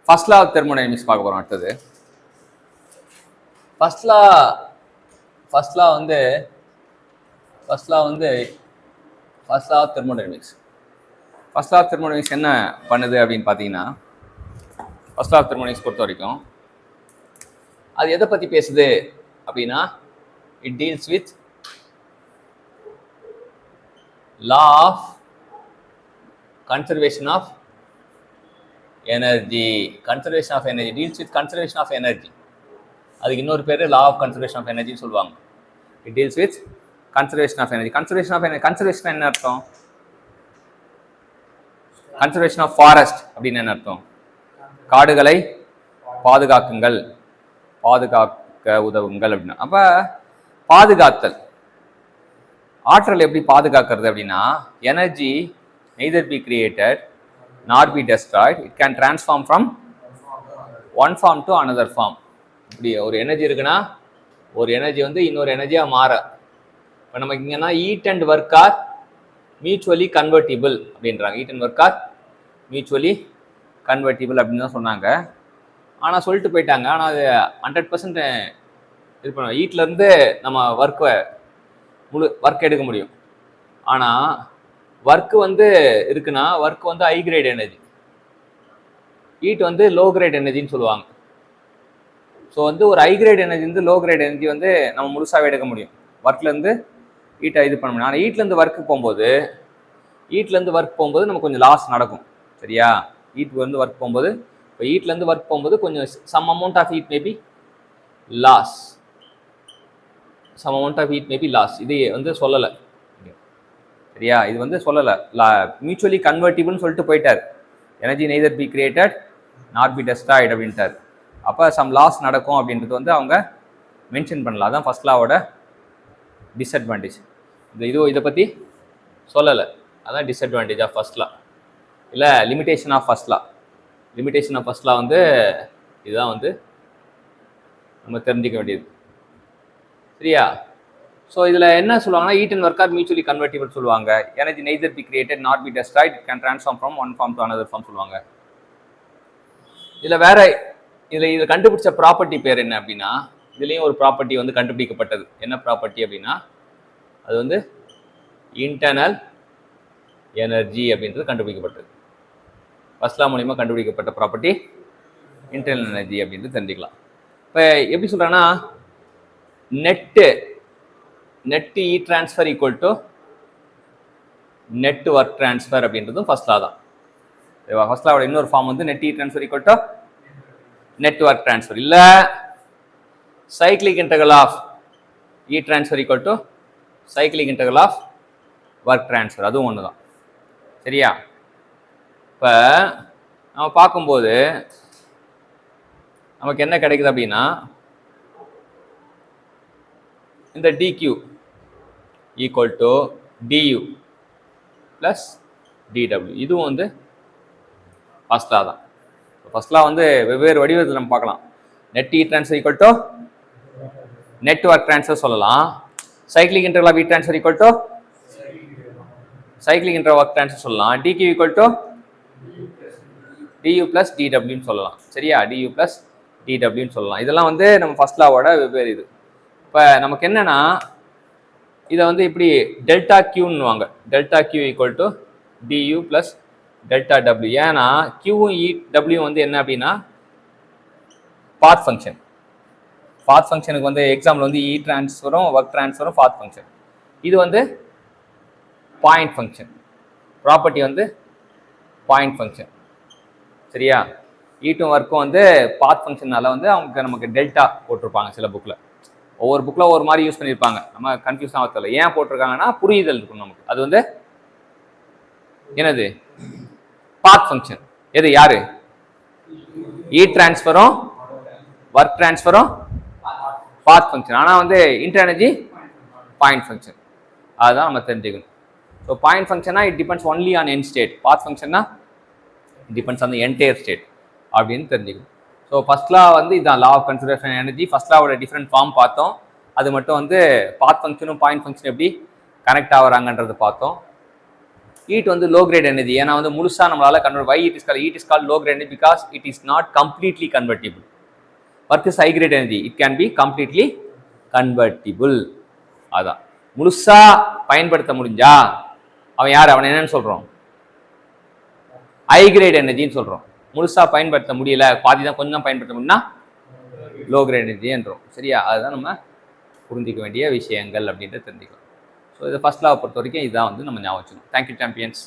First law of thermodynamics பார்க்க போகிறோம். அடுத்தது ஃபர்ஸ்ட் லா வந்து first law of thermodynamics. First law of thermodynamics என்ன பண்ணுது அப்படின்னு பார்த்தீங்கன்னா, ஃபர்ஸ்ட் லா ஆஃப் தெர்மோடைனமிக்ஸ் பொறுத்த வரைக்கும் அது எதை பற்றி பேசுது அப்படின்னா, it deals with law of conservation of energy. Conservation of energy deals with conservation of energy. அதுக்கு இன்னொரு பேர் லா ஆஃப் கன்சர்வேஷன் ஆஃப் எனர்ஜின்னு சொல்லுவாங்க. It deals with conservation of energy. Conservation of energy, conservation என்ன அர்த்தம்? கன்சர்வேஷன் ஆஃப் ஃபாரஸ்ட் அப்படின்னு என்ன அர்த்தம்? காடுகளை பாதுகாக்க உதவுங்கள் அப்படின்னா. அப்ப பாதுகாத்தல், ஆற்றல் எப்படி பாதுகாக்கிறது அப்படின்னா, energy neither be created nor be destroyed, it can transform from one form to another form. இப்படி ஒரு எனர்ஜி இருக்குன்னா ஒரு எனர்ஜி வந்து இன்னொரு எனர்ஜியா மாற. இப்போ நமக்கு இங்கன்னா heat and work are mutually convertible அப்படின்றாங்க. Heat and work are mutually convertible அப்படின்னு தான் சொன்னாங்க. ஆனால் சொல்லிட்டு போயிட்டாங்க. ஆனால் அது 100% இது பண்ணுவோம். ஈட்லேருந்து நம்ம ஒர்க் எடுக்க முடியும். ஆனால் ஒர்க்கு வந்து இருக்குன்னா ஒர்க் வந்து ஹை கிரேட் எனர்ஜி, ஈட் வந்து லோ கிரேட் எனர்ஜின்னு சொல்லுவாங்க. ஸோ வந்து ஒரு ஹை கிரேட் எனர்ஜி வந்து லோ கிரேட் எனர்ஜி வந்து நம்ம முழுசாகவே எடுக்க முடியும். ஒர்க்லேருந்து ஈட்டை இது பண்ண முடியும். ஆனால் ஈட்லேருந்து ஒர்க்கு போகும்போது நம்ம கொஞ்சம் லாஸ் நடக்கும். சரியா? ஈட்டுக்கு வந்து ஒர்க் போகும்போது, இப்போ ஈட்லேருந்து ஒர்க் போகும்போது கொஞ்சம் some amount of heat maybe loss. இது வந்து சொல்லலை. சரியா? இது வந்து சொல்லலை. மியூச்சுவலி கன்வெர்ட்டிபிள்னு சொல்லிட்டு போயிட்டார். Energy neither be created not B destroyed அப்படின்ட்டார். அப்போ சம் லாஸ் நடக்கும் அப்படின்றது வந்து அவங்க மென்ஷன் பண்ணலாம். அதான் ஃபர்ஸ்ட் லாவோட டிஸ்அட்வான்டேஜ். இதை பற்றி சொல்லலை. அதான் டிஸ்அட்வான்டேஜ் ஆஃப் ஃபர்ஸ்ட் லா. இல்லை லிமிடேஷன் ஆஃப் ஃபர்ஸ்ட் லா வந்து இதுதான் வந்து நம்ம தெரிஞ்சிக்க வேண்டியது. சரியா? ஸோ இதில் என்ன சொல்லுவாங்கன்னா, heat and work are mutually convertible சொல்லுவாங்க. Energy neither be created not be destroyed, it can transform from one form to another form சொல்லுவாங்க. இதில் கண்டுபிடிச்ச ப்ராப்பர்ட்டி பேர் என்ன அப்படின்னா, இதுலேயும் ஒரு ப்ராப்பர்ட்டி வந்து கண்டுபிடிக்கப்பட்டது. என்ன ப்ராப்பர்ட்டி அப்படின்னா, அது வந்து இன்டர்னல் எனர்ஜி அப்படின்றது கண்டுபிடிக்கப்பட்டது. ஃபர்ஸ்ட் லா மூலிமா கண்டுபிடிக்கப்பட்ட ப்ராப்பர்ட்டி இன்டர்னல் எனர்ஜி அப்படின்றது தெரிஞ்சுக்கலாம். இப்போ எப்படி சொல்கிறேன்னா, net heat transfer equal to net work transfer அப்படின்றதும் ஃபர்ஸ்ட் லா தான். ஃபர்ஸ்ட் லாவோட இன்னொரு ஃபார்ம் வந்து net heat transfer equal to net work transfer. இல்லை cyclic integral of heat transfer equal to cyclic integral of work transfer. அதுவும் ஒன்று தான். சரியா? இப்போ நம்ம பார்க்கும்போது நமக்கு என்ன கிடைக்குது அப்படின்னா, இந்த dq equal to du plus dw. இதுவும் வந்து ஃபர்ஸ்ட் லா தான். ஃபர்ஸ்ட் லா வந்து வெவ்வேறு வடிவத்தில் நம்ம பார்க்கலாம். Net heat transfer equal to net work transfer சொல்லலாம். Cyclic integral of heat transfer equal to cyclic integral work transfer சொல்லலாம். dq equal to du plus dwன்னு சொல்லலாம். சரியா? du ப்ளஸ் dwன்னு சொல்லலாம். இதெல்லாம் வந்து நம்ம ஃபர்ஸ்ட் லாவோட வெவ்வேறு இது. இப்போ நமக்கு என்னன்னா, இதை வந்து இப்படி டெல்டா கியூன்னுவாங்க. Delta Q equal to d U plus delta W. ஏன்னா கியூவும் டபிள்யூ வந்து என்ன அப்படின்னா பாத் ஃபங்க்ஷனுக்கு வந்து எக்ஸாம்பிள் வந்து இ ட்ரான்ஸ்ஃபரும் ஒர்க் ட்ரான்ஸ்ஃபரும் பாத் ஃபங்க்ஷன். இது வந்து பாயிண்ட் ஃபங்க்ஷன். ப்ராப்பர்ட்டி வந்து பாயிண்ட் ஃபங்க்ஷன். சரியா? ஈட்டும் ஒர்க்கும் வந்து பாத் ஃபங்க்ஷனால வந்து அவங்க நமக்கு டெல்டா போட்டிருப்பாங்க. சில புக்கில், ஒவ்வொரு புக்கில் ஒவ்வொரு மாதிரி யூஸ் பண்ணியிருப்பாங்க. நம்ம கன்ஃபியூஸ் ஆகல. ஏன் போட்டிருக்காங்கன்னா புரியுதல் இருக்கும் நமக்கு. அது வந்து என்னது? Path function. எது யாரு? இ ட்ரான்ஸ்ஃபரும் ஒர்க் ட்ரான்ஸ்ஃபரும் பாத் ஃபங்க்ஷன். ஆனால் வந்து இன்டர் எனர்ஜி பாயிண்ட் ஃபங்க்ஷன். அதுதான் நம்ம தெரிஞ்சுக்கணும். ஸோ பாயிண்ட் ஃபங்க்ஷனா it depends only on end state. Path ஃபங்க்ஷன்னா it depends on the entire state அப்படின்னு தெரிஞ்சுக்கணும். ஸோ ஃபர்ஸ்ட் லா வந்து இதுதான் law of conservation energy. First லாவோட டிஃப்ரெண்ட் ஃபார்ம் பார்த்தோம். அது மட்டும் வந்து பாத் ஃபங்க்ஷனும் பாயிண்ட் ஃபங்க்ஷன் எப்படி கனெக்ட் ஆகுறாங்கன்றது பார்த்தோம். ஹீட் வந்து லோ கிரேட் எனர்ஜி. ஏன்னா வந்து முழுசா நம்மளால convert. Why it is called low grade energy because it is not completely convertible. Work is high grade energy, it can be completely convertible. அதான் முழுசா பயன்படுத்த முடிஞ்சா அவன் யார், அவன் என்னன்னு சொல்றோம், ஹை கிரேட் எனர்ஜின்னு சொல்றோம். முழுசா பயன்படுத்த முடியல, பாதி தான் கொஞ்சம் பயன்படுத்த முடியும்னா லோ கிரேட் எனர்ஜி என்றோம். சரியா? அதுதான் நம்ம புரிஞ்சிக்க வேண்டிய விஷயங்கள் அப்படின்ட்டு தெரிஞ்சுக்கலாம். ஸோ இதை ஃபர்ஸ்ட் லாவை பொறுத்த வரைக்கும் இதுதான் வந்து நம்ம ஞாபகம் வச்சுக்கணும். Thank you champions.